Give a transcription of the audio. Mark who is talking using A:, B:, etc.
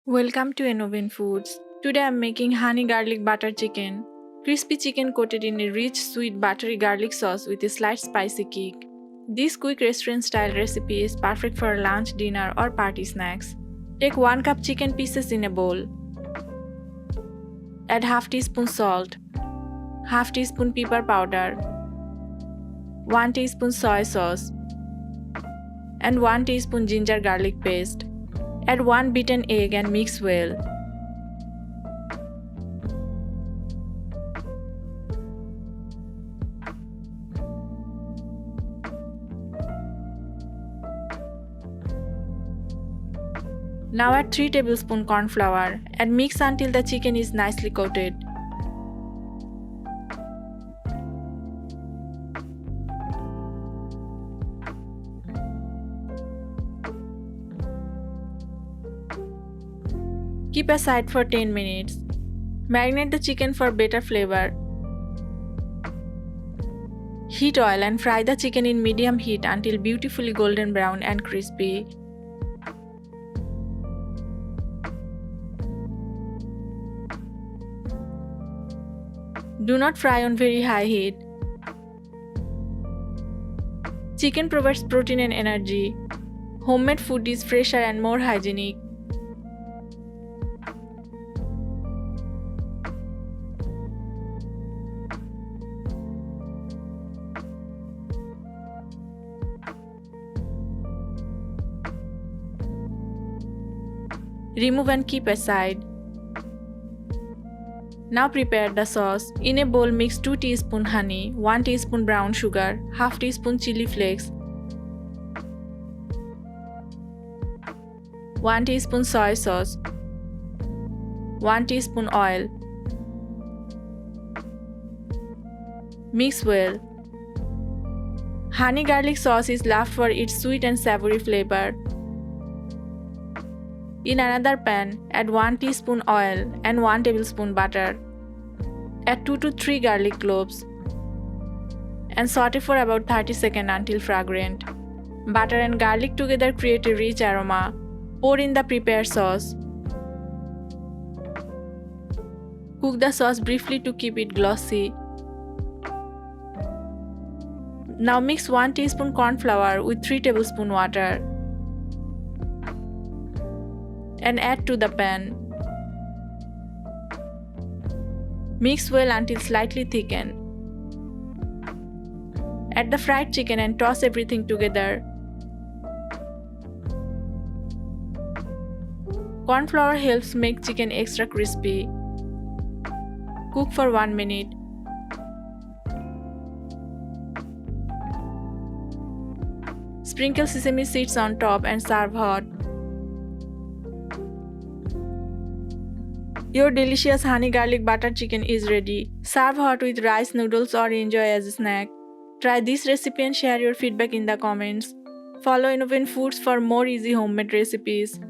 A: Welcome to Innovin Foods. Today I'm making honey garlic butter chicken. Crispy chicken coated in a rich, sweet, buttery garlic sauce with a slight spicy kick. This quick restaurant-style recipe is perfect for lunch, dinner, or party snacks. Take 1 cup chicken pieces in a bowl. Add half teaspoon salt, half teaspoon pepper powder, 1 teaspoon soy sauce, and 1 teaspoon ginger garlic paste. Add 1 beaten egg and mix well. Now add 3 tablespoons corn flour and mix until the chicken is nicely coated. Keep aside for 10 minutes. Marinate the chicken for better flavor. Heat oil and fry the chicken in medium heat until beautifully golden brown and crispy. Do not fry on very high heat. Chicken provides protein and energy. Homemade food is fresher and more hygienic. Remove and keep aside. Now prepare the sauce. In a bowl mix 2 teaspoon honey, 1 teaspoon brown sugar, half teaspoon chili flakes, 1 teaspoon soy sauce, 1 teaspoon oil. Mix well. Honey garlic sauce is loved for its sweet and savory flavor. In another pan, add 1 teaspoon oil and 1 tablespoon butter. Add 2 to 3 garlic cloves and saute for about 30 seconds until fragrant. Butter and garlic together create a rich aroma. Pour in the prepared sauce. Cook the sauce briefly to keep it glossy. Now mix 1 teaspoon corn flour with 3 tablespoon water and add to the pan. Mix well until slightly thickened. Add the fried chicken and toss everything together. Corn flour helps make chicken extra crispy. Cook for 1 minute. Sprinkle sesame seeds on top and serve hot. Your delicious honey garlic butter chicken is ready. Serve hot with rice, noodles, or enjoy as a snack. Try this recipe and share your feedback in the comments. Follow Innovin Foods for more easy homemade recipes.